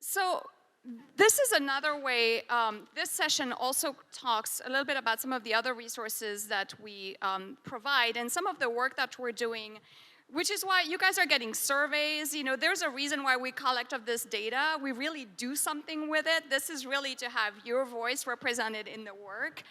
So this is another way, this session also talks a little bit about some of the other resources that we provide and some of the work that we're doing, which is why you guys are getting surveys. You know, there's a reason why we collect of this data. We really do something with it. This is really to have your voice represented in the work.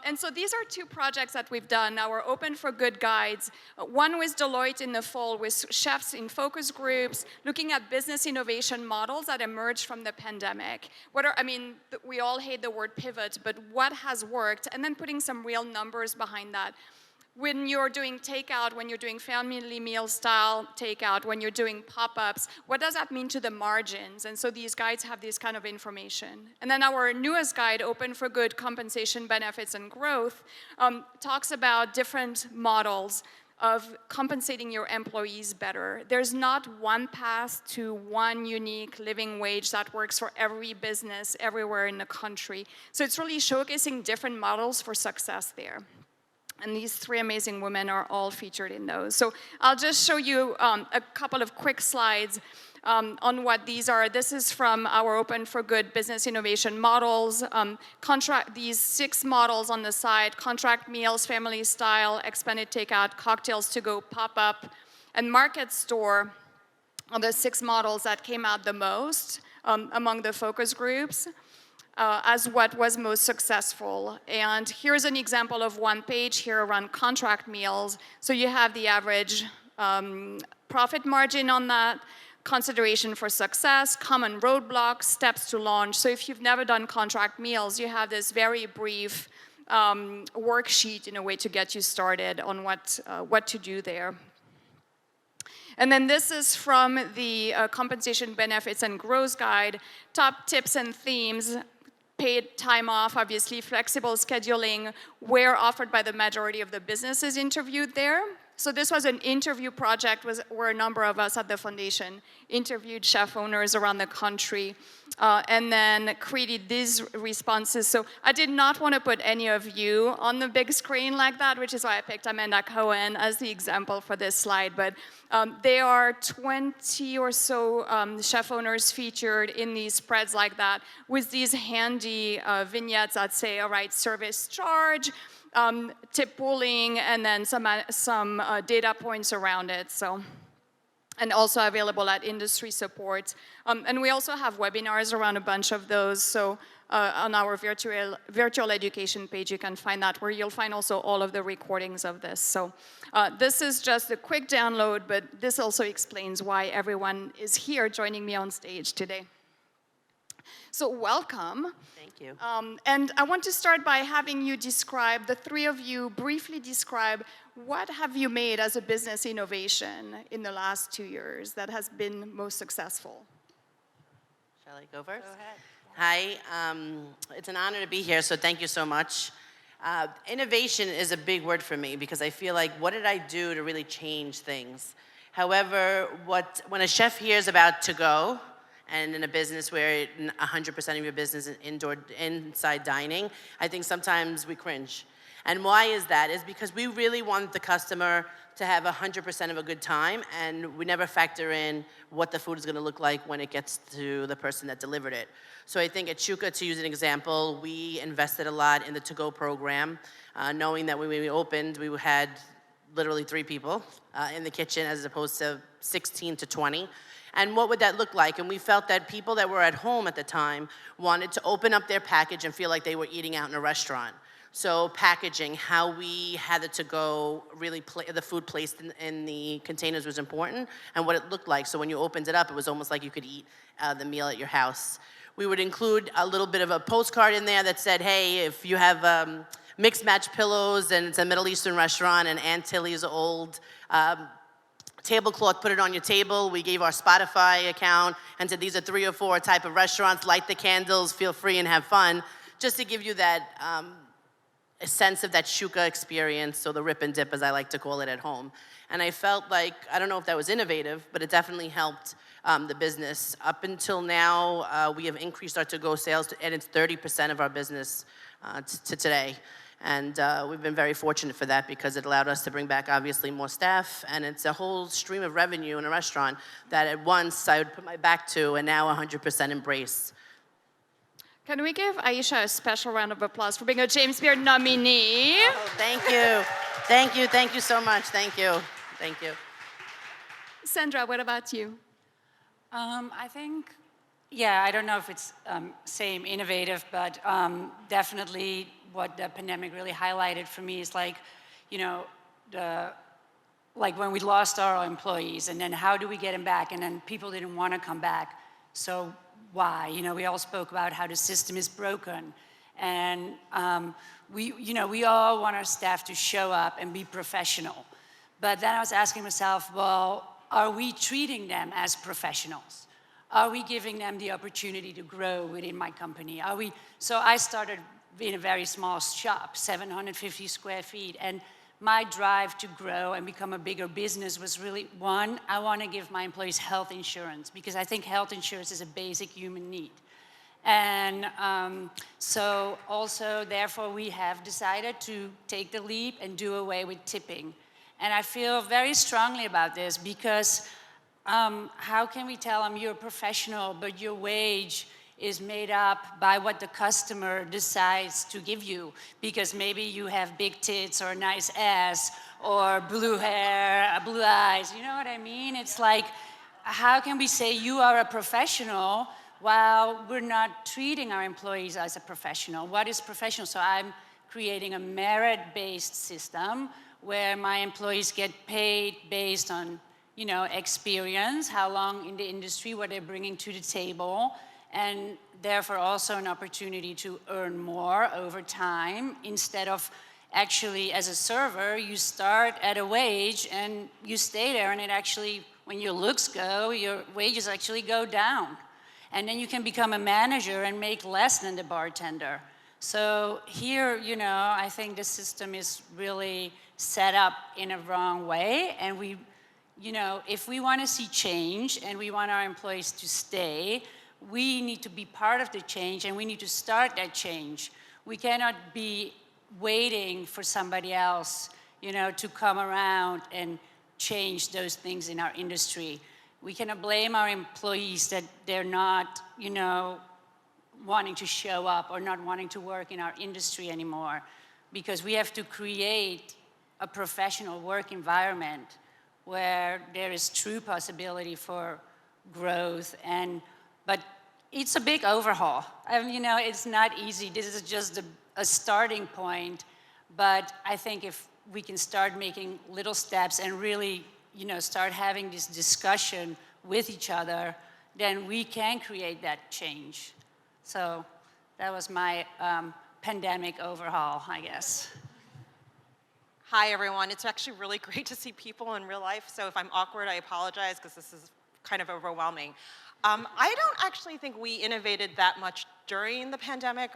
And so these are two projects that we've done. Now we're open for good guides. One with Deloitte in the fall with chefs in focus groups, looking at business innovation models that emerged from the pandemic. We all hate the word pivot, but what has worked? And then putting some real numbers behind that. When you're doing takeout, when you're doing family meal style takeout, when you're doing pop-ups, what does that mean to the margins? And so these guides have this kind of information. And then our newest guide, Open for Good, Compensation, Benefits, and Growth, talks about different models of compensating your employees better. There's not one path to one unique living wage that works for every business everywhere in the country. So it's really showcasing different models for success there. And these three amazing women are all featured in those. So I'll just show you a couple of quick slides on what these are. This is from our Open for Good business innovation models. These 6 models on the side: contract meals, family style, expanded takeout, cocktails to go, pop-up, and market store are the 6 models that came out the most among the focus groups. As what was most successful. And here's an example of one page here around contract meals. So you have the average profit margin on that, consideration for success, common roadblocks, steps to launch. So if you've never done contract meals, you have this very brief worksheet in a way to get you started on what to do there. And then this is from the Compensation, Benefits, and Growth Guide, top tips and themes. Paid time off, obviously, flexible scheduling were offered by the majority of the businesses interviewed there. So this was an interview project where a number of us at the foundation interviewed chef owners around the country and then created these responses. So I did not want to put any of you on the big screen like that, which is why I picked Amanda Cohen as the example for this slide. But there are 20 or so chef owners featured in these spreads like that with these handy vignettes that say, all right, service charge, tip pooling, and then some data points around it. So, and also available at industry support. And we also have webinars around a bunch of those. So on our virtual education page, you can find that, where you'll find also all of the recordings of this. So this is just a quick download, but this also explains why everyone is here joining me on stage today. So welcome. Thank you. And I want to start by having you describe, the three of you briefly describe, what have you made as a business innovation in the last 2 years that has been most successful? Shall I go first? Go ahead. Hi, it's an honor to be here, so thank you so much. Innovation is a big word for me because I feel like, what did I do to really change things? However, when a chef hears about to-go, and in a business where 100% of your business is inside dining, I think sometimes we cringe. And why is that? Is because we really want the customer to have 100% of a good time, and we never factor in what the food is gonna look like when it gets to the person that delivered it. So I think at Shuka, to use an example, we invested a lot in the to-go program, knowing that when we opened, we had literally 3 people in the kitchen as opposed to 16 to 20. And what would that look like? And we felt that people that were at home at the time wanted to open up their package and feel like they were eating out in a restaurant. So packaging, how we had it to go, really the food placed in the containers was important, and what it looked like. So when you opened it up, it was almost like you could eat the meal at your house. We would include a little bit of a postcard in there that said, hey, if you have mixed match pillows and it's a Middle Eastern restaurant and Aunt Tilly's old tablecloth, put it on your table. We gave our Spotify account and said, these are 3 or 4 type of restaurants, light the candles, feel free and have fun, just to give you that a sense of that Shuka experience, so the rip and dip, as I like to call it, at home. And I felt like, I don't know if that was innovative, but it definitely helped the business. Up until now, we have increased our to-go sales, and it's 30% of our business to today. And we've been very fortunate for that because it allowed us to bring back, obviously, more staff. And it's a whole stream of revenue in a restaurant that at once I would put my back to and now 100% embrace. Can we give Ayesha a special round of applause for being a James Beard nominee? Oh, thank you. Thank you so much. Thank you. Sandra, what about you? I think, yeah, I don't know if it's same innovative, but definitely what the pandemic really highlighted for me is like, you know, like when we lost our employees, and then how do we get them back? And then people didn't want to come back. So why? You know, we all spoke about how the system is broken. And we all want our staff to show up and be professional. But then I was asking myself, well, are we treating them as professionals? Are we giving them the opportunity to grow within my company? So I started in a very small shop, 750 square feet, and my drive to grow and become a bigger business was really, one, I want to give my employees health insurance because I think health insurance is a basic human need. And so also, therefore, we have decided to take the leap and do away with tipping. And I feel very strongly about this because how can we tell them you're a professional, but your wage is made up by what the customer decides to give you? Because maybe you have big tits or a nice ass or blue hair, blue eyes, you know what I mean? It's like, how can we say you are a professional while we're not treating our employees as a professional? What is professional? So I'm creating a merit-based system where my employees get paid based on, you know, experience, how long in the industry, what they're bringing to the table, and therefore also an opportunity to earn more over time instead of actually, as a server, you start at a wage and you stay there, and it actually, when your looks go, your wages actually go down. And then you can become a manager and make less than the bartender. So here, you know, I think the system is really set up in a wrong way. And we, you know, if we want to see change and we want our employees to stay, we need to be part of the change and we need to start that change. We cannot be waiting for somebody else, you know, to come around and change those things in our industry. We cannot blame our employees that they're not, you know, wanting to show up or not wanting to work in our industry anymore, because we have to create a professional work environment where there is true possibility for growth. But it's a big overhaul. I mean, you know, it's not easy. This is just a starting point. But I think if we can start making little steps and really, you know, start having this discussion with each other, then we can create that change. So that was my pandemic overhaul, I guess. Hi, everyone. It's actually really great to see people in real life. So if I'm awkward, I apologize because this is kind of overwhelming. I don't actually think we innovated that much during the pandemic.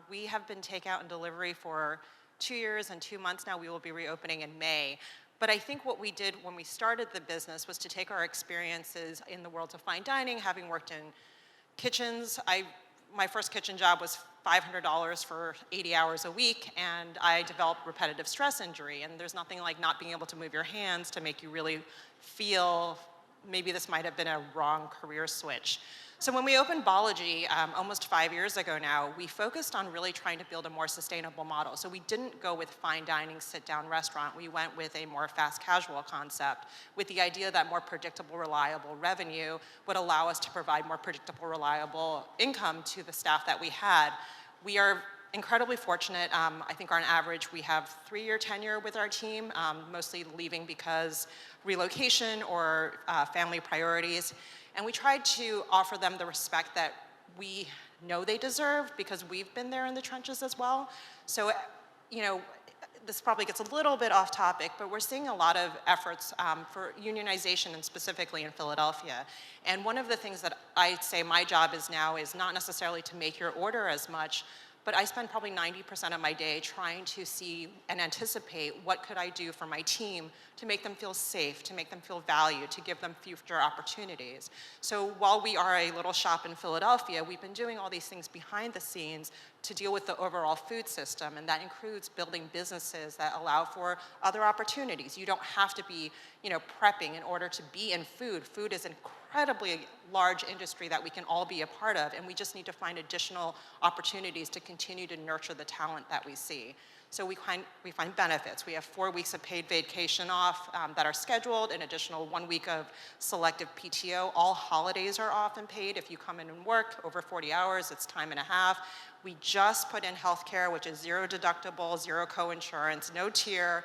We have been takeout and delivery for 2 years and 2 months now. We will be reopening in May. But I think what we did when we started the business was to take our experiences in the world of fine dining, having worked in kitchens. My first kitchen job was $500 for 80 hours a week, and I developed repetitive stress injury. And there's nothing like not being able to move your hands to make you really feel maybe this might have been a wrong career switch. So when we opened Logy almost 5 years ago now, we focused on really trying to build a more sustainable model. So we didn't go with fine dining, sit-down restaurant. We went with a more fast casual concept with the idea that more predictable, reliable revenue would allow us to provide more predictable, reliable income to the staff that we had. We are incredibly fortunate. I think on average we have 3-year tenure with our team, mostly leaving because relocation or family priorities. And we tried to offer them the respect that we know they deserve because we've been there in the trenches as well. So, you know, this probably gets a little bit off topic, but we're seeing a lot of efforts for unionization, and specifically in Philadelphia. And one of the things that I'd say my job is now is not necessarily to make your order as much, but I spend probably 90% of my day trying to see and anticipate what could I do for my team to make them feel safe, to make them feel valued, to give them future opportunities. So while we are a little shop in Philadelphia, we've been doing all these things behind the scenes to deal with the overall food system, and that includes building businesses that allow for other opportunities. You don't have to be, prepping in order to be in food. Food is an incredibly large industry that we can all be a part of, and we just need to find additional opportunities to continue to nurture the talent that we see. So we find benefits. We have 4 weeks of paid vacation off that are scheduled, an additional 1 week of selective PTO. All holidays are off and paid. If you come in and work over 40 hours, it's time and a half. We just put in healthcare, which is 0 deductible, 0 co-insurance, no tier.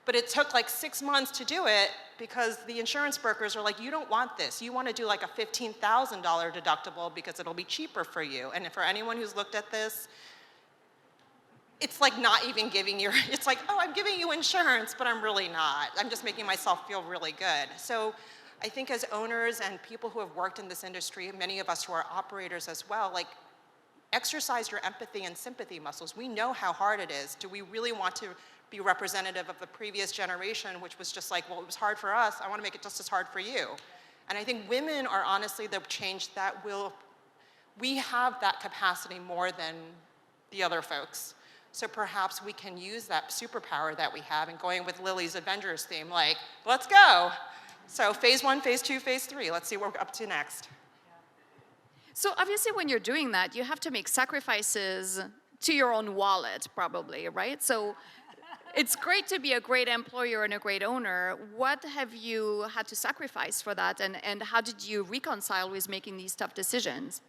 But it took like 6 months to do it because the insurance brokers are like, you don't want this. You want to do like a $15,000 deductible because it'll be cheaper for you. And for anyone who's looked at this, it's like not even giving you, it's like, oh, I'm giving you insurance, but I'm really not. I'm just making myself feel really good. So I think as owners and people who have worked in this industry, many of us who are operators as well, like, exercise your empathy and sympathy muscles. We know how hard it is. Do we really want to be representative of the previous generation, which was just like, well, it was hard for us, I want to make it just as hard for you. And I think women are honestly the change that we have that capacity more than the other folks. So perhaps we can use that superpower that we have, and going with Lily's Avengers theme, like, let's go. So phase 1, phase 2, phase 3, let's see what we're up to next. So obviously when you're doing that, you have to make sacrifices to your own wallet, probably, right? So it's great to be a great employer and a great owner. What have you had to sacrifice for that, and how did you reconcile with making these tough decisions?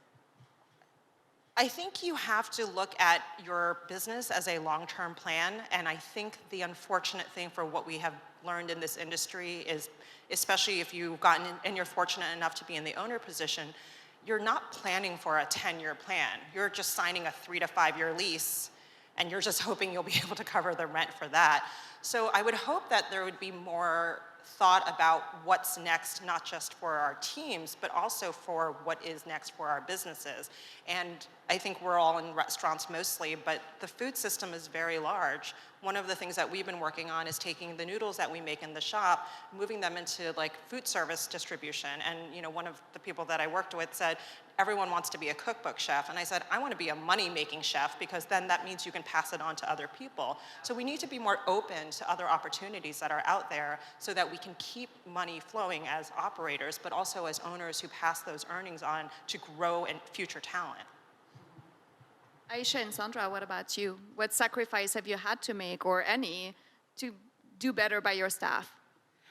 I think you have to look at your business as a long-term plan, and I think the unfortunate thing for what we have learned in this industry is, especially if you've gotten and you're fortunate enough to be in the owner position, you're not planning for a 10-year plan. You're just signing a 3 to 5 year lease, and you're just hoping you'll be able to cover the rent for that. So I would hope that there would be more thought about what's next, not just for our teams, but also for what is next for our businesses. And I think we're all in restaurants mostly, but the food system is very large. One of the things that we've been working on is taking the noodles that we make in the shop, moving them into like food service distribution. And one of the people that I worked with said, everyone wants to be a cookbook chef. And I said, I want to be a money-making chef, because then that means you can pass it on to other people. So we need to be more open to other opportunities that are out there so that we can keep money flowing as operators, but also as owners who pass those earnings on to grow and future talent. Ayesha and Sandra, what about you? What sacrifice have you had to make, or any, to do better by your staff?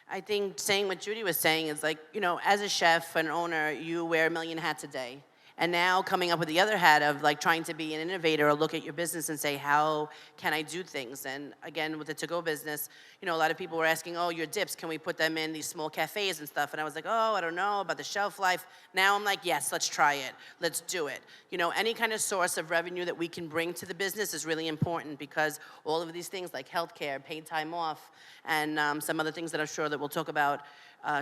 I think saying what Judy was saying is like, as a chef, an owner, you wear a million hats a day. And now coming up with the other hat of like trying to be an innovator or look at your business and say, how can I do things? And again, with the to-go business, a lot of people were asking, oh, your dips, can we put them in these small cafes and stuff? And I was like, oh, I don't know about the shelf life. Now I'm like, yes, let's try it. Let's do it. Any kind of source of revenue that we can bring to the business is really important, because all of these things like healthcare, paid time off, and some other things that I'm sure that we'll talk about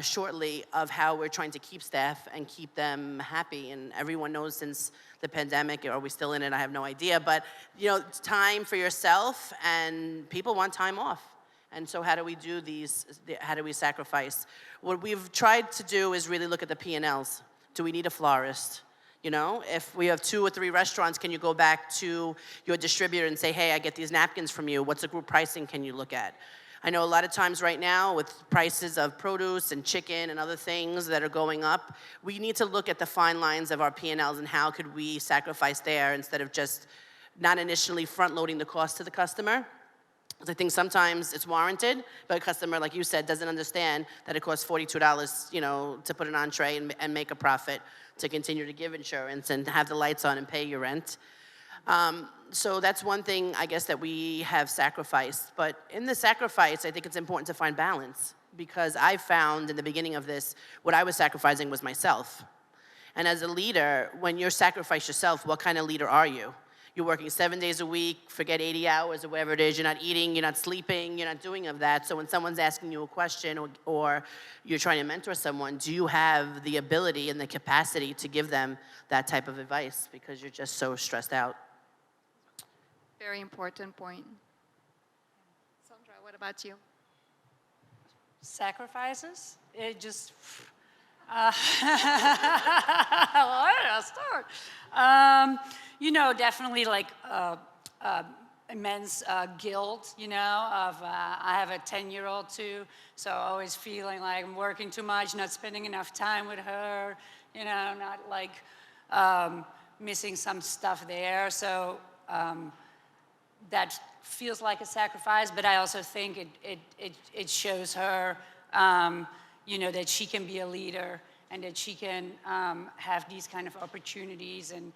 shortly, of how we're trying to keep staff and keep them happy. And everyone knows since the pandemic, are we still in it? I have no idea. But, it's time for yourself, and people want time off. And so how do we do these? How do we sacrifice? What we've tried to do is really look at the P&Ls. Do we need a florist? If we have 2 or 3 restaurants, can you go back to your distributor and say, hey, I get these napkins from you. What's the group pricing can you look at? I know a lot of times right now with prices of produce and chicken and other things that are going up, we need to look at the fine lines of our P&Ls and how could we sacrifice there instead of just not initially front-loading the cost to the customer. Because I think sometimes it's warranted, but a customer, like you said, doesn't understand that it costs $42, to put an entree and make a profit, to continue to give insurance and have the lights on and pay your rent. So that's one thing, I guess, that we have sacrificed. But in the sacrifice, I think it's important to find balance, because I found in the beginning of this, what I was sacrificing was myself. And as a leader, when you sacrifice yourself, what kind of leader are you? You're working 7 days a week, forget 80 hours or whatever it is. You're not eating, you're not sleeping, you're not doing of that. So when someone's asking you a question or you're trying to mentor someone, do you have the ability and the capacity to give them that type of advice, because you're just so stressed out? Very important point. Sandra, what about you? Sacrifices? It just, where do I start? definitely like immense guilt, of I have a 10-year-old too, so always feeling like I'm working too much, not spending enough time with her, not like missing some stuff there. So that feels like a sacrifice, but I also think it shows her, that she can be a leader and that she can have these kind of opportunities. And,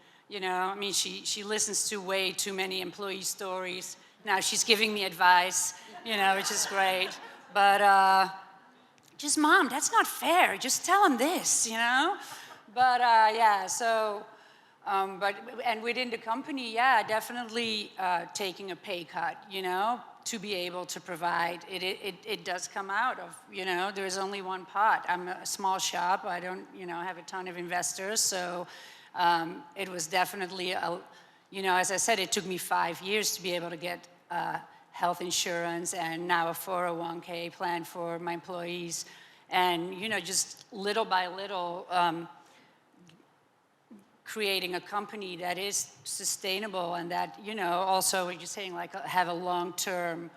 she listens to way too many employee stories. Now she's giving me advice, which is great. But just, Mom, that's not fair. Just tell him this, But yeah, so, and within the company, yeah, definitely taking a pay cut, to be able to provide. It does come out of, there's only one pot. I'm a small shop. I don't, have a ton of investors. So it was definitely, as I said, it took me 5 years to be able to get health insurance and now a 401k plan for my employees. And, just little by little, creating a company that is sustainable and that, also what you're saying, like have a long-term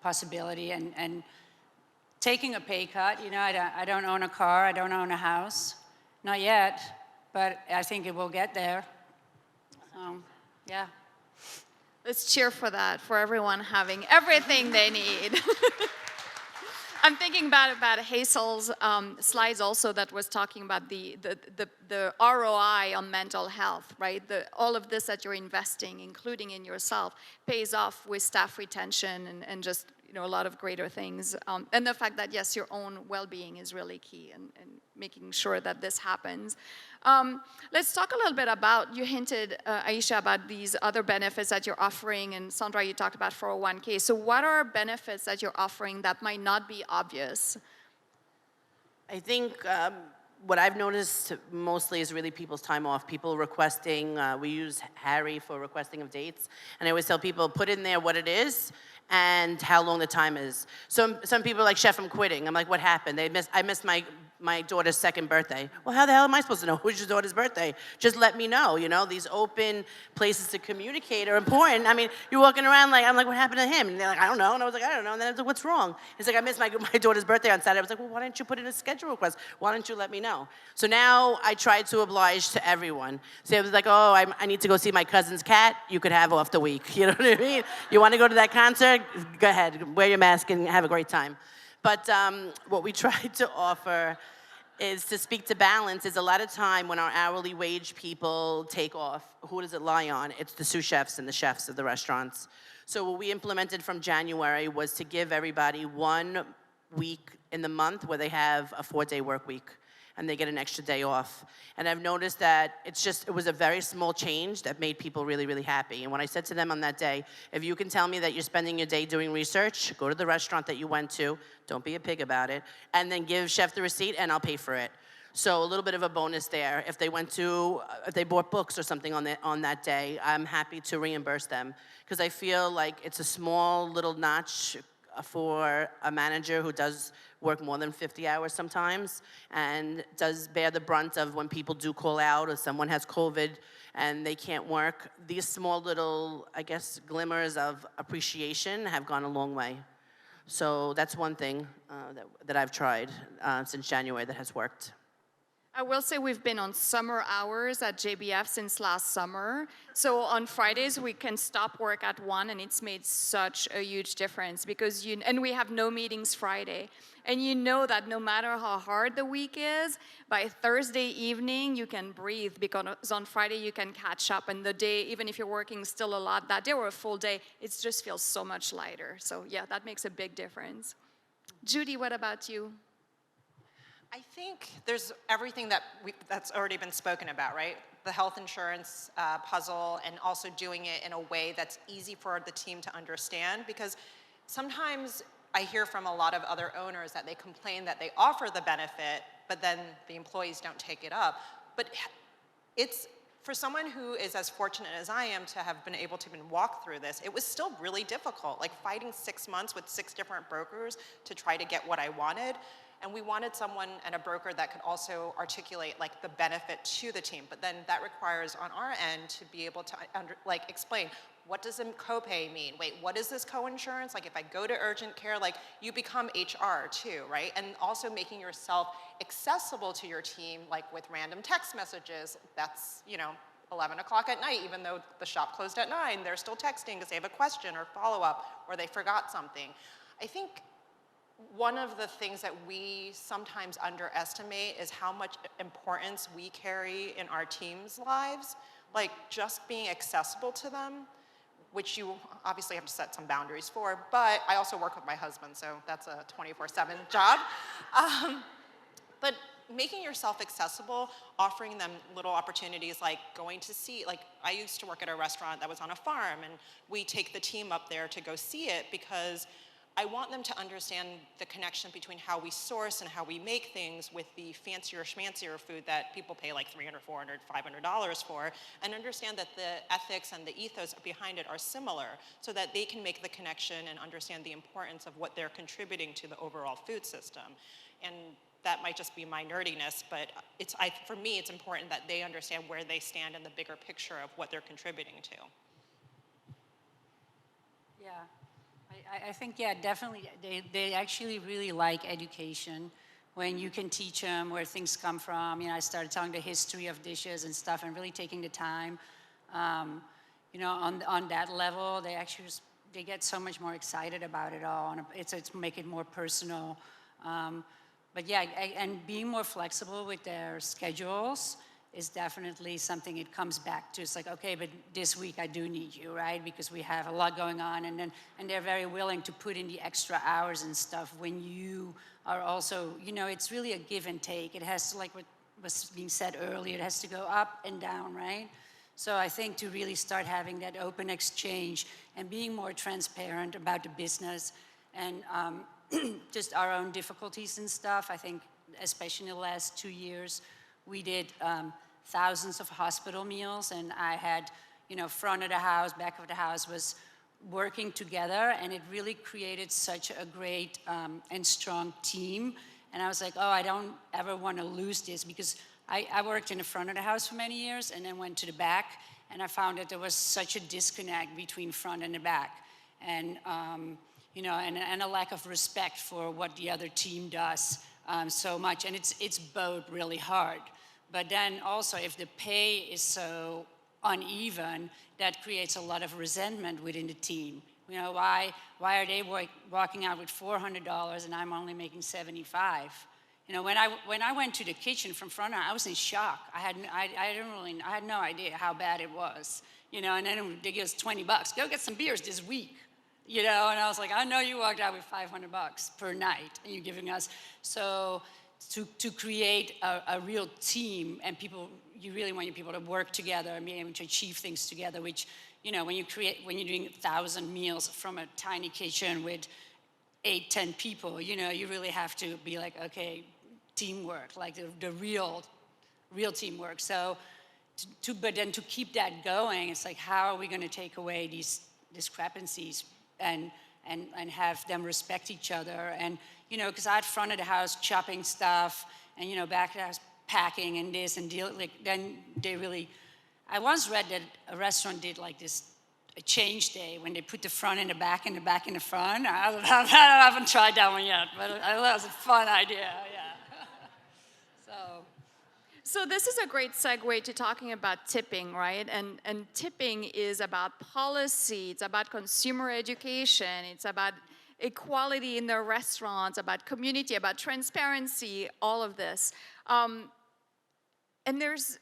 possibility and taking a pay cut. I don't own a car, I don't own a house, not yet, but I think it will get there. So, yeah. Let's cheer for that, for everyone having everything they need. I'm thinking about Hazel's slides also that was talking about the ROI on mental health, right? All of this that you're investing, including in yourself, pays off with staff retention and just a lot of greater things. And the fact that, yes, your own well-being is really key and making sure that this happens. Let's talk a little bit about, you hinted, Ayesha, about these other benefits that you're offering, and Sandra, you talked about 401k. So what are benefits that you're offering that might not be obvious? I think what I've noticed mostly is really people's time off. People requesting, we use Harry for requesting of dates, and I always tell people, put in there what it is and how long the time is. So some people are like, Chef, I'm quitting. I'm like, what happened? I missed my daughter's second birthday. Well, how the hell am I supposed to know who's your daughter's birthday? Just let me know, These open places to communicate are important. I mean, you're walking around like, I'm like, what happened to him? And they're like, I don't know. And I was like, I don't know. And then I was like, what's wrong? He's like, I missed my daughter's birthday on Saturday. I was like, well, why didn't you put in a schedule request? Why don't you let me know? So now I try to oblige to everyone. So I was like, oh, I need to go see my cousin's cat. You could have off the week. You know what I mean? You want to go to that concert? Go ahead. Wear your mask and have a great time. But what we try to offer is to speak to balance. Is a lot of time when our hourly wage people take off, who does it lie on? It's the sous chefs and the chefs of the restaurants. So what we implemented from January was to give everybody 1 week in the month where they have a 4-day work week and they get an extra day off. And I've noticed that it was a very small change that made people really, really happy. And when I said to them on that day, if you can tell me that you're spending your day doing research, go to the restaurant that you went to, don't be a pig about it, and then give chef the receipt and I'll pay for it. So a little bit of a bonus there. If they bought books or something on that day, I'm happy to reimburse them because I feel like it's a small little notch for a manager who does work more than 50 hours sometimes and does bear the brunt of when people do call out or someone has COVID and they can't work. These small little, I guess, glimmers of appreciation have gone a long way. So that's one thing that I've tried since January that has worked. I will say we've been on summer hours at JBF since last summer. So on Fridays, we can stop work at 1, and it's made such a huge difference because and we have no meetings Friday. And you know that no matter how hard the week is, by Thursday evening, you can breathe because on Friday, you can catch up. And the day, even if you're working still a lot that day or a full day, it just feels so much lighter. So yeah, that makes a big difference. Judy, what about you? I think there's everything that's already been spoken about, right? The health insurance puzzle and also doing it in a way that's easy for the team to understand because sometimes I hear from a lot of other owners that they complain that they offer the benefit, but then the employees don't take it up. But it's, for someone who is as fortunate as I am to have been able to even walk through this, it was still really difficult, like fighting 6 months with 6 different brokers to try to get what I wanted. And we wanted someone and a broker that could also articulate like the benefit to the team. But then that requires on our end to be able to explain, what does a copay mean? Wait, what is this co-insurance? Like if I go to urgent care, like you become HR too, right? And also making yourself accessible to your team, like with random text messages. That's, 11 o'clock at night, even though the shop closed at 9, they're still texting because they have a question or follow-up or they forgot something. I think one of the things that we sometimes underestimate is how much importance we carry in our team's lives, like just being accessible to them, which you obviously have to set some boundaries for, but I also work with my husband, so that's a 24/7 job. But making yourself accessible, offering them little opportunities like going to see, like I used to work at a restaurant that was on a farm, and we take the team up there to go see it because I want them to understand the connection between how we source and how we make things with the fancier schmancier food that people pay like $300, $400, $500 for, and understand that the ethics and the ethos behind it are similar so that they can make the connection and understand the importance of what they're contributing to the overall food system. And that might just be my nerdiness, but for me, it's important that they understand where they stand in the bigger picture of what they're contributing to. Yeah. I think, yeah, definitely. They actually really like education when you can teach them where things come from. I started telling the history of dishes and stuff and really taking the time. On that level, they actually they get so much more excited about it all. And it's make it more personal. But yeah, and being more flexible with their schedules is definitely something it comes back to. It's like, okay, but this week I do need you, right? Because we have a lot going on, and they're very willing to put in the extra hours and stuff when you are also, it's really a give and take. It has to, like what was being said earlier, it has to go up and down, right? So I think to really start having that open exchange and being more transparent about the business and just our own difficulties and stuff. I think, especially in the last 2 years, we did thousands of hospital meals, and I had, front of the house, back of the house was working together, and it really created such a great and strong team. And I was like, oh, I don't ever want to lose this, because I worked in the front of the house for many years and then went to the back, and I found that there was such a disconnect between front and the back. And, and a lack of respect for what the other team does so much. And it's both really hard. But then also, if the pay is so uneven, that creates a lot of resentment within the team. Why are they walking out with $400 and I'm only making $75? When I went to the kitchen from front on, I was in shock. I had no idea how bad it was. And then they give us $20. Go get some beers this week. And I was like, I know you walked out with $500 per night, and you're giving us. So to create a real team, and you really want your people to work together and be able to achieve things together, which, when you're doing 1,000 meals from a tiny kitchen with 8, 10 people, you really have to be like, okay, teamwork, like the real teamwork. So, but then to keep that going, it's like, how are we going to take away these discrepancies and have them respect each other? And because I had front of the house chopping stuff, and back of the house packing and this and deal, like then they really. I once read that a restaurant did like this a change day when they put the front in the back and the back in the front. I haven't tried that one yet, but I thought it was a fun idea. Yeah. So this is a great segue to talking about tipping, right? And tipping is about policy, it's about consumer education, it's about equality in the restaurants, about community, about transparency, all of this. And there's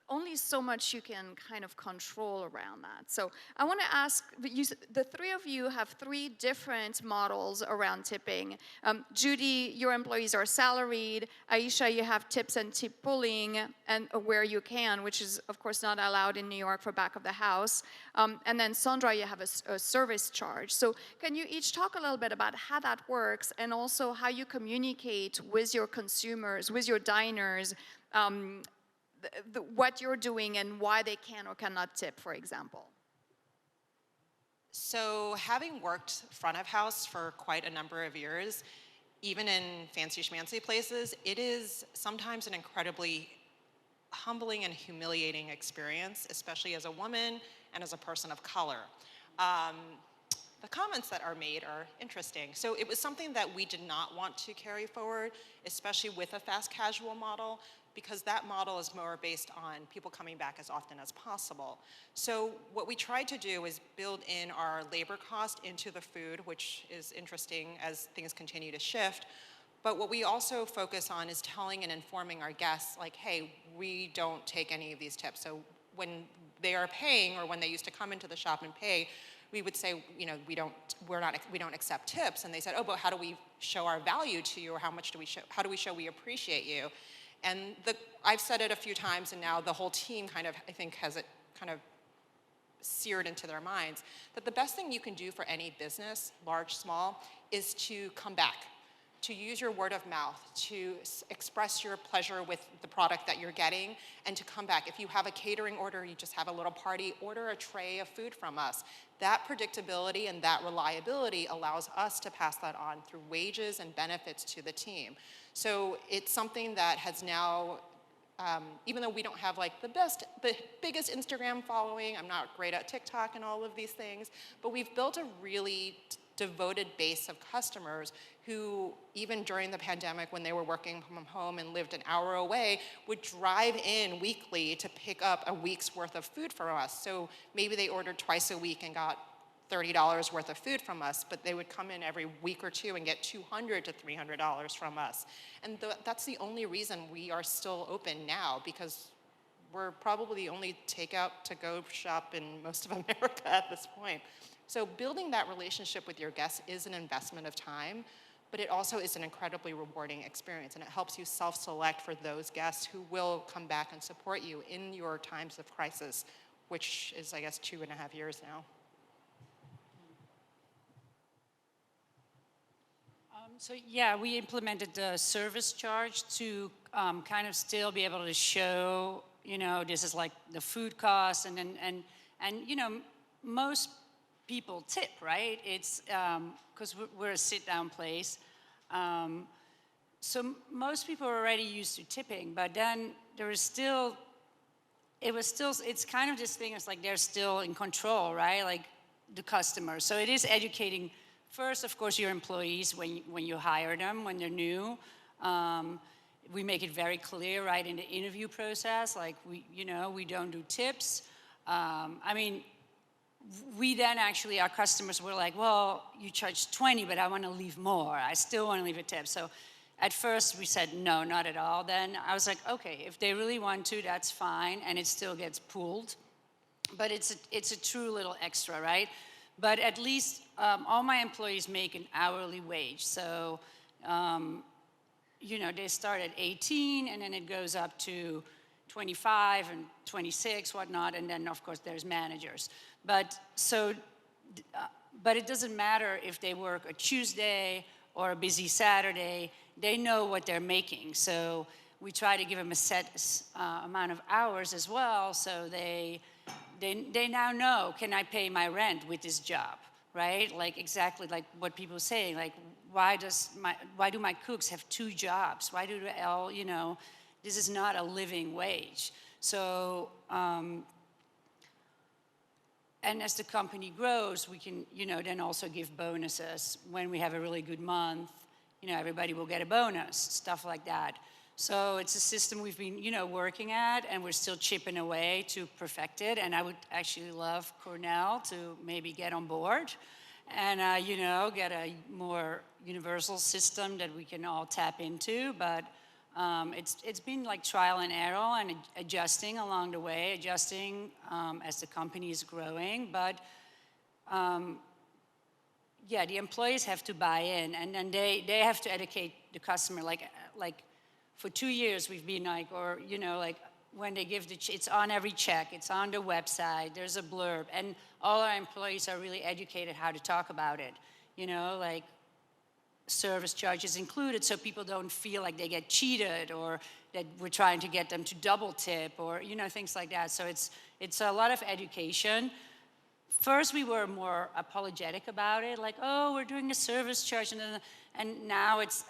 only so much you can kind of control around that. So I want to ask, the three of you have 3 different models around tipping. Judy, your employees are salaried. Ayesha, you have tips and tip pooling, and where you can, which is of course not allowed in New York for back of the house. And then Sandra, you have a service charge. So can you each talk a little bit about how that works, and also how you communicate with your consumers, with your diners, what you're doing and why they can or cannot tip, for example? So having worked front of house for quite a number of years, even in fancy schmancy places, it is sometimes an incredibly humbling and humiliating experience, especially as a woman and as a person of color. The comments that are made are interesting. So it was something that we did not want to carry forward, especially with a fast casual model, because that model is more based on people coming back as often as possible. So what we tried to do is build in our labor cost into the food, which is interesting as things continue to shift. But what we also focus on is telling and informing our guests, like, hey, we don't take any of these tips. So when they are paying, or when they used to come into the shop and pay, we would say, you know, we don't accept tips. And they said, oh, but how do we show our value to you, or how do we show we appreciate you? And I've said it a few times, and now the whole team kind of, I think, has it kind of seared into their minds, that the best thing you can do for any business, large, small, is to come back, to use your word of mouth, to express your pleasure with the product that you're getting, and to come back. If you have a catering order, you just have a little party, order a tray of food from us. That predictability and that reliability allows us to pass that on through wages and benefits to the team. So it's something that has now, even though we don't have like the biggest Instagram following, I'm not great at TikTok and all of these things, but we've built a really devoted base of customers who, even during the pandemic when they were working from home and lived an hour away, would drive in weekly to pick up a week's worth of food from us. So maybe they ordered twice a week and got $30 worth of food from us, but they would come in every week or two and get $200 to $300 from us. And that's the only reason we are still open now, because we're probably the only takeout to-go shop in most of America at this point. So building that relationship with your guests is an investment of time, but it also is an incredibly rewarding experience, and it helps you self-select for those guests who will come back and support you in your times of crisis, which is, I guess, 2.5 years now. So yeah, we implemented the service charge to kind of still be able to show, you know, this is like the food costs, and you know, most people tip, right? It's because we're a sit-down place. So most people are already used to tipping, but then there is still, it's kind of this thing, it's like they're still in control, right? Like the customer. So it is educating, first, of course, your employees when you hire them, when they're new. We make it very clear, right, in the interview process, like we don't do tips. I mean, we then actually, our customers were like, well, you charge 20, but I want to leave more. I still want to leave a tip. So at first we said, no, not at all. Then I was like, okay, if they really want to, that's fine. And it still gets pooled. But it's a true little extra, right? But at least all my employees make an hourly wage. So, you know, they start at 18, and then it goes up to 25 and 26, whatnot. And then, of course, there's managers. But it doesn't matter if they work a Tuesday or a busy Saturday. They know what they're making. So we try to give them a set amount of hours as well, so they now know, can I pay my rent with this job, right? Like exactly like what people say, like why do my cooks have 2 jobs? Why do they all, you know, this is not a living wage. So, and as the company grows, we can, you know, then also give bonuses. When we have a really good month, you know, everybody will get a bonus, stuff like that. So it's a system we've been, you know, working at, and we're still chipping away to perfect it. And I would actually love Cornell to maybe get on board and, you know, get a more universal system that we can all tap into. But it's been like trial and error and adjusting along the way, adjusting as the company is growing. But yeah, the employees have to buy in, and then they have to educate the customer. Like for 2 years we've been like, or you know, like when they give it's on every check, it's on the website, there's a blurb, and all our employees are really educated how to talk about it. You know, like service charges included, so people don't feel like they get cheated or that we're trying to get them to double tip or, you know, things like that. So it's a lot of education. First, we were more apologetic about it, like, oh, we're doing a service charge, and And now it's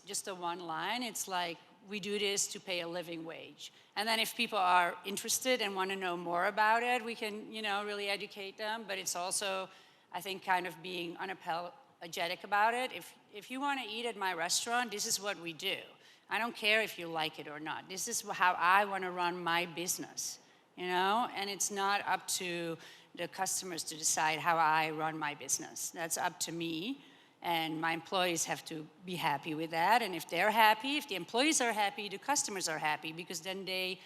just a one line. It's like, we do this to pay a living wage. And then if people are interested and want to know more about it, we can, really educate them. But it's also, I think, kind of being unapologetic about it. If you want to eat at my restaurant, this is what we do. I don't care if you like it or not. This is how I want to run my business, And it's not up to the customers to decide how I run my business. That's up to me. And my employees have to be happy with that. And if they're happy, if the employees are happy, the customers are happy, because then they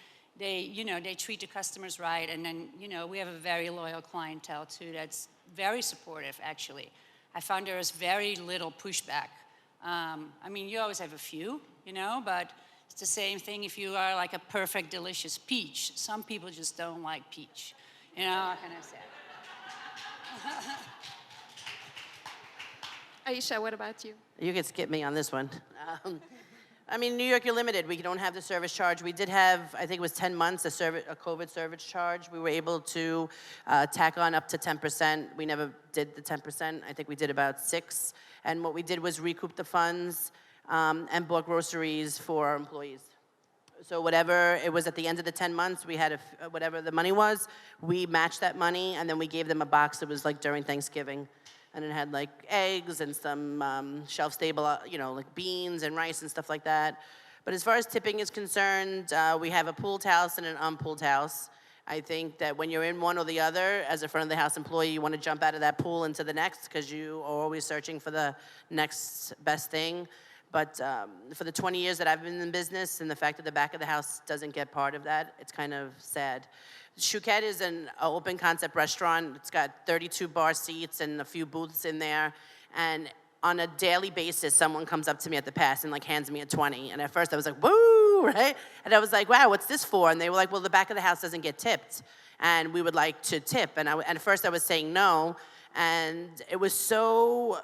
treat the customers right. And then, we have a very loyal clientele too that's very supportive, actually. I found there is very little pushback. You always have a few, but it's the same thing if you are like a perfect, delicious peach. Some people just don't like peach. How can I say? Ayesha, what about you? You can skip me on this one. New York, you're limited. We don't have the service charge. We did have, I think it was 10 months, a COVID service charge. We were able to tack on up to 10%. We never did the 10%. I think we did about 6%. And what we did was recoup the funds and bought groceries for our employees. So whatever it was at the end of the 10 months, we had whatever the money was, we matched that money, and then we gave them a box that was like during Thanksgiving. And it had like eggs and some shelf-stable, like beans and rice and stuff like that. But as far as tipping is concerned, we have a pooled house and an unpooled house. I think that when you're in one or the other, as a front-of-the-house employee, you want to jump out of that pool into the next, because you are always searching for the next best thing. But for the 20 years that I've been in business, and the fact that the back of the house doesn't get part of that, it's kind of sad. Shukette is an open concept restaurant. It's got 32 bar seats and a few booths in there. And on a daily basis, someone comes up to me at the pass and like hands me a 20. And at first I was like, woo, right? And I was like, wow, what's this for? And they were like, well, the back of the house doesn't get tipped, and we would like to tip. And at first I was saying no. And it was so,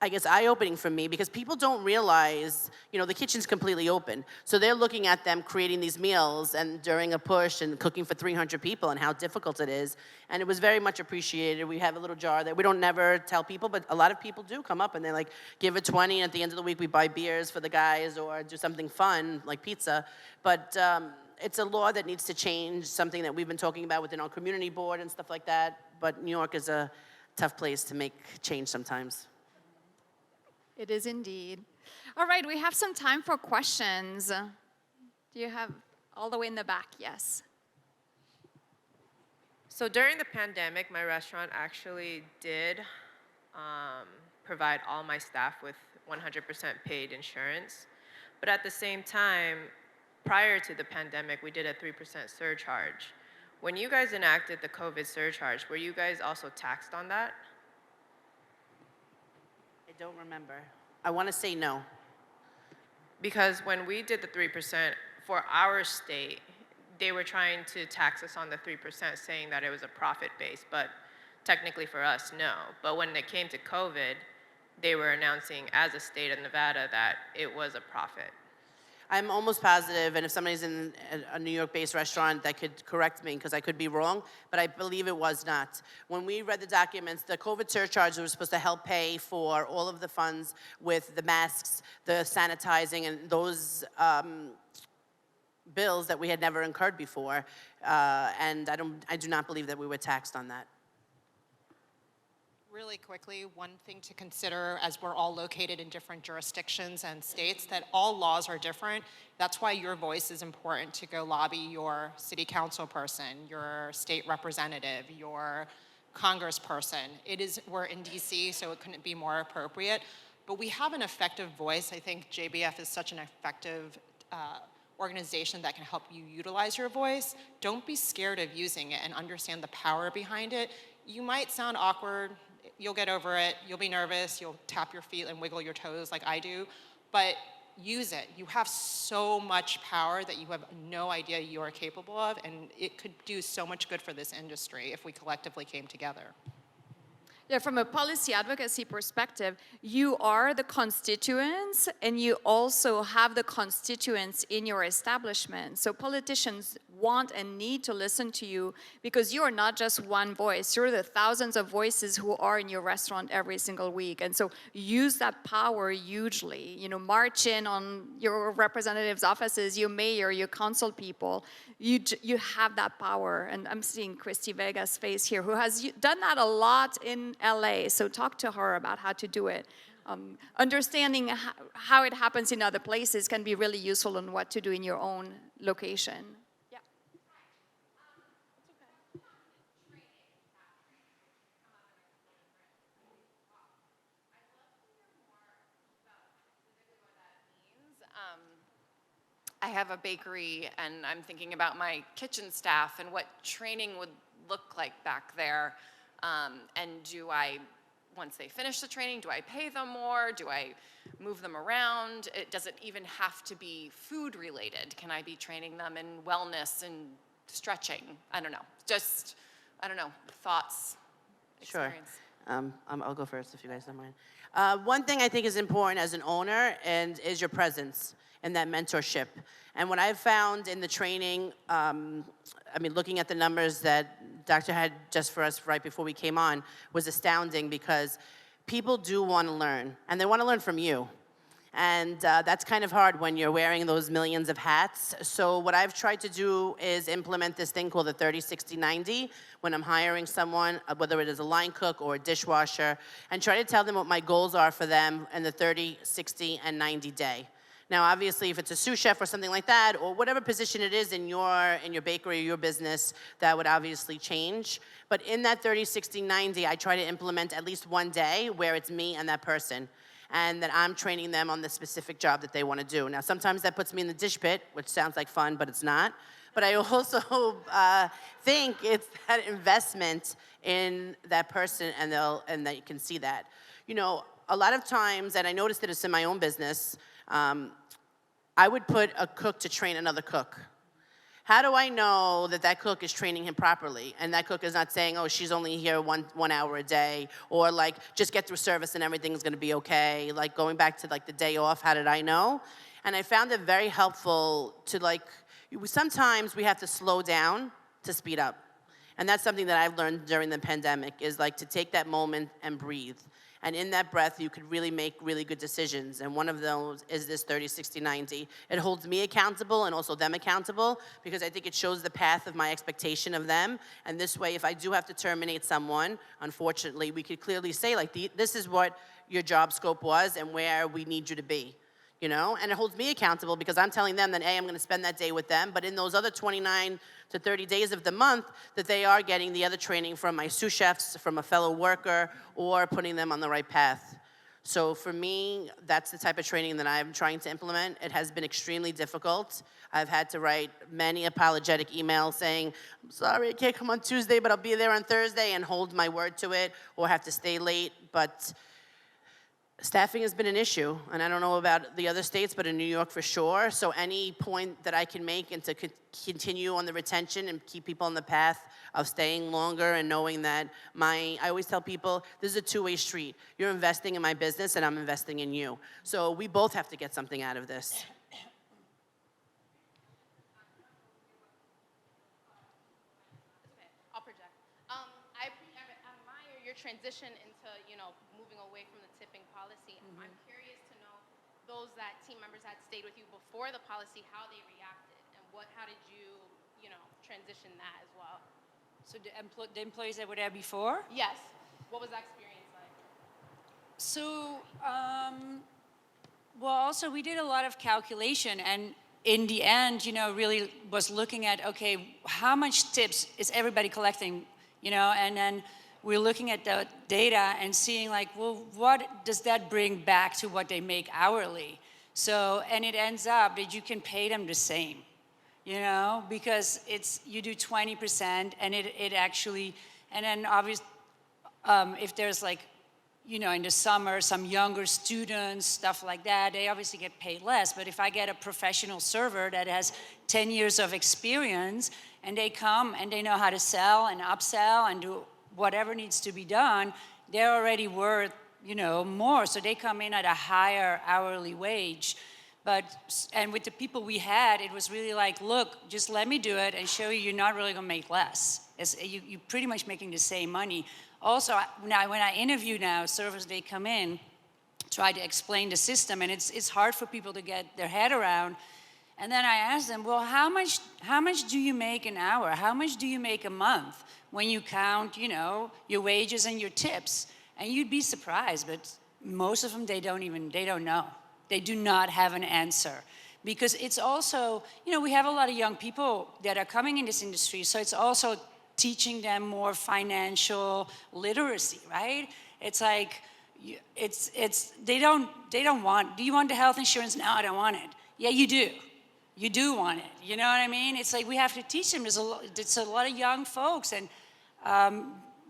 I guess, eye-opening for me, because people don't realize, the kitchen's completely open. So they're looking at them creating these meals and during a push and cooking for 300 people and how difficult it is. And it was very much appreciated. We have a little jar that we don't never tell people, but a lot of people do come up and they like give a 20, and at the end of the week we buy beers for the guys or do something fun like pizza. But it's a law that needs to change, something that we've been talking about within our community board and stuff like that. But New York is a tough place to make change sometimes. It is indeed. All right, we have some time for questions. Do you have all the way in the back? Yes. So during the pandemic, my restaurant actually did provide all my staff with 100% paid insurance. But at the same time, prior to the pandemic, we did a 3% surcharge. When you guys enacted the COVID surcharge, were you guys also taxed on that? I don't remember. I want to say no. Because when we did the 3% for our state, they were trying to tax us on the 3%, saying that it was a profit base, but technically for us, no. But when it came to COVID, they were announcing as a state of Nevada that it was a profit. I'm almost positive, and if somebody's in a New York-based restaurant that could correct me, because I could be wrong, but I believe it was not. When we read the documents, the COVID surcharge was supposed to help pay for all of the funds with the masks, the sanitizing, and those bills that we had never incurred before. And I do not believe that we were taxed on that. Really quickly, one thing to consider, as we're all located in different jurisdictions and states, that all laws are different. That's why your voice is important to go lobby your city council person, your state representative, your congressperson. We're in DC, so it couldn't be more appropriate. But we have an effective voice. I think JBF is such an effective organization that can help you utilize your voice. Don't be scared of using it and understand the power behind it. You might sound awkward. You'll get over it. You'll be nervous. You'll tap your feet and wiggle your toes like I do. But use it. You have so much power that you have no idea you are capable of, and it could do so much good for this industry if we collectively came together. Yeah, from a policy advocacy perspective, you are the constituents and you also have the constituents in your establishment. So politicians want and need to listen to you because you are not just one voice. You're the thousands of voices who are in your restaurant every single week. And so use that power hugely. You know, march in on your representatives' offices, your mayor, your council people. You have that power. And I'm seeing Christy Vega's face here, who has done that a lot in LA. So talk to her about how to do it. Understanding how it happens in other places can be really useful on what to do in your own location. Yeah. I have a bakery and I'm thinking about my kitchen staff and what training would look like back there. And do I, once they finish the training, do I pay them more? Do I move them around? It doesn't even have to be food related. Can I be training them in wellness and stretching? I don't know. Just, I don't know, thoughts, experience. Sure. I'll go first if you guys don't mind. One thing I think is important as an owner is your presence and that mentorship. And what I've found in the training, I mean, looking at the numbers that Dr. had just for us right before we came on was astounding because people do want to learn, and they want to learn from you. And that's kind of hard when you're wearing those millions of hats. So what I've tried to do is implement this thing called the 30, 60, 90 when I'm hiring someone, whether it is a line cook or a dishwasher, and try to tell them what my goals are for them in the 30, 60, and 90 day. Now, obviously, if it's a sous chef or something like that, or whatever position it is in your bakery or your business, that would obviously change. But in that 30, 60, 90, I try to implement at least one day where it's me and that person, and that I'm training them on the specific job that they want to do. Now, sometimes that puts me in the dish pit, which sounds like fun, but it's not. But I also think it's that investment in that person, and that you can see that. You know, a lot of times, and I noticed this in my own business, I would put a cook to train another cook. How do I know that that cook is training him properly and that cook is not saying, oh, she's only here one hour a day, or like just get through service and everything's going to be okay? Like going back to like the day off, how did I know? And I found it very helpful to sometimes we have to slow down to speed up. And that's something that I've learned during the pandemic is like to take that moment and breathe. And in that breath, you could really make really good decisions. And one of those is this 30, 60, 90. It holds me accountable and also them accountable because I think it shows the path of my expectation of them. And this way, if I do have to terminate someone, unfortunately, we could clearly say, like, this is what your job scope was and where we need you to be. You know, and it holds me accountable because I'm telling them that, A, I'm going to spend that day with them, but in those other 29 to 30 days of the month, that they are getting the other training from my sous chefs, from a fellow worker, or putting them on the right path. So for me, that's the type of training that I'm trying to implement. It has been extremely difficult. I've had to write many apologetic emails saying, I'm sorry, I can't come on Tuesday, but I'll be there on Thursday, and hold my word to it, or have to stay late, but staffing has been an issue, and I don't know about the other states, but in New York for sure. So any point that I can make and to continue on the retention and keep people on the path of staying longer and knowing that I always tell people, this is a two-way street. You're investing in my business and I'm investing in you. So we both have to get something out of this. I'll project. I admire your transition into, moving away from the tipping policy. Mm-hmm. I'm curious to know those team members that stayed with you before the policy, how they reacted, and how did you, transition that as well? So the employees that were there before? Yes. What was that experience like? So, well, also we did a lot of calculation, and in the end, really was looking at, okay, how much tips is everybody collecting, and then we're looking at the data and seeing like, well, what does that bring back to what they make hourly? So, and it ends up that you can pay them the same, because you do 20% and it actually, and then obviously, if there's like, in the summer, some younger students, stuff like that, they obviously get paid less. But if I get a professional server that has 10 years of experience and they come and they know how to sell and upsell and do whatever needs to be done, they're already worth, more. So they come in at a higher hourly wage. And with the people we had, it was really like, look, just let me do it and show you you're not really gonna make less. You're pretty much making the same money. Also, now when I interview now, servers, they come in, try to explain the system, and it's hard for people to get their head around. And then I ask them, well, how much do you make an hour? How much do you make a month when you count, your wages and your tips? And you'd be surprised, but most of them, they don't know. They do not have an answer. Because it's also, we have a lot of young people that are coming in this industry, so it's also teaching them more financial literacy, right? It's like, they don't want, do you want the health insurance? No, I don't want it. Yeah, you do. You do want it, you know what I mean? It's like we have to teach them. It's a lot of young folks, and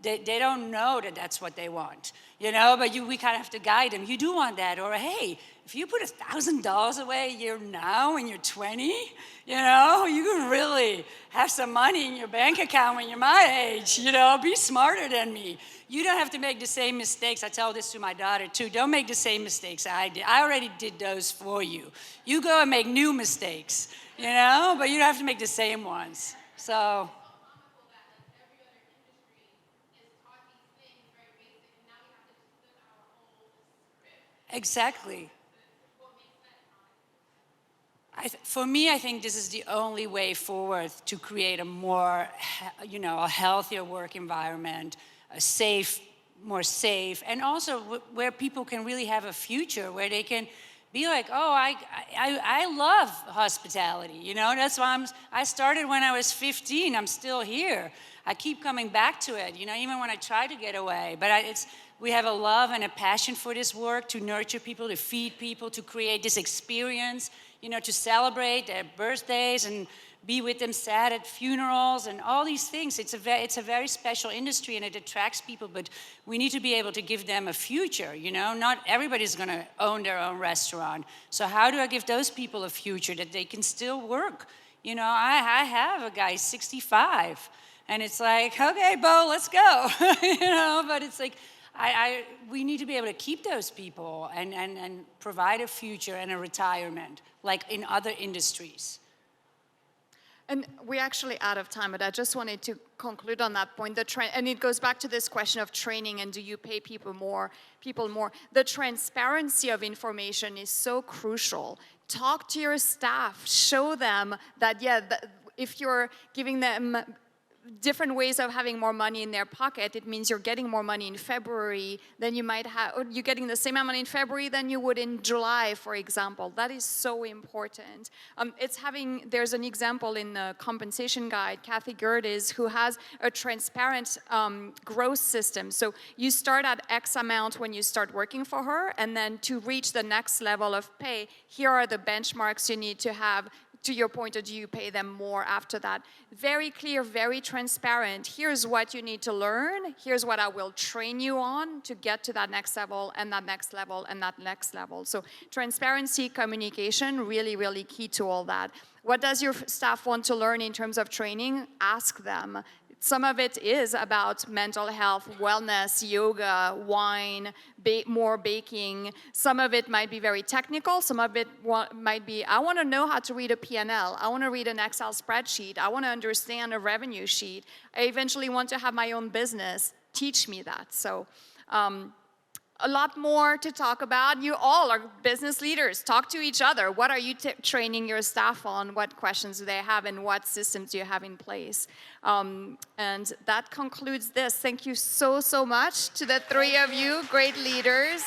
they don't know that that's what they want, but we kind of have to guide them. You do want that, or hey, if you put $1,000 away a year now when you're 20, you can really have some money in your bank account when you're my age, be smarter than me. You don't have to make the same mistakes. I tell this to my daughter too. Don't make the same mistakes I did. I already did those for you. You go and make new mistakes, but you don't have to make the same ones. So. Exactly. For me, I think this is the only way forward to create a more, a healthier work environment, more safe, and also where people can really have a future, where they can be like, oh, I love hospitality, that's why I started when I was 15, I'm still here. I keep coming back to it, even when I try to get away, but we have a love and a passion for this work, to nurture people, to feed people, to create this experience, to celebrate their birthdays and be with them sad at funerals and all these things. It's a very special industry, and it attracts people, but we need to be able to give them a future, Not everybody's gonna own their own restaurant. So how do I give those people a future that they can still work? I have a guy, 65, and it's like, okay, Bo, let's go, but it's like, we need to be able to keep those people and provide a future and a retirement, like in other industries. And we're actually out of time, but I just wanted to conclude on that point. And it goes back to this question of training and do you pay people more? The transparency of information is so crucial. Talk to your staff. Show them that, if you're giving them different ways of having more money in their pocket, it means you're getting more money in February than you might have, or you're getting the same amount in February than you would in July, for example. That is so important. There's an example in the compensation guide, Kathy Gerdes, who has a transparent growth system. So you start at X amount when you start working for her, and then to reach the next level of pay, here are the benchmarks you need to have. To your point, or do you pay them more after that? Very clear, very transparent. Here's what you need to learn. Here's what I will train you on to get to that next level and that next level and that next level. So transparency, communication, really, really key to all that. What does your staff want to learn in terms of training? Ask them. Some of it is about mental health, wellness, yoga, wine, more baking. Some of it might be very technical. Some of it might be, I want to know how to read a P&L. I want to read an Excel spreadsheet. I want to understand a revenue sheet. I eventually want to have my own business. Teach me that. So a lot more to talk about. You all are business leaders. Talk to each other. What are you training your staff on? What questions do they have, and what systems do you have in place? And that concludes this. Thank you so, so much to the three of you, great leaders.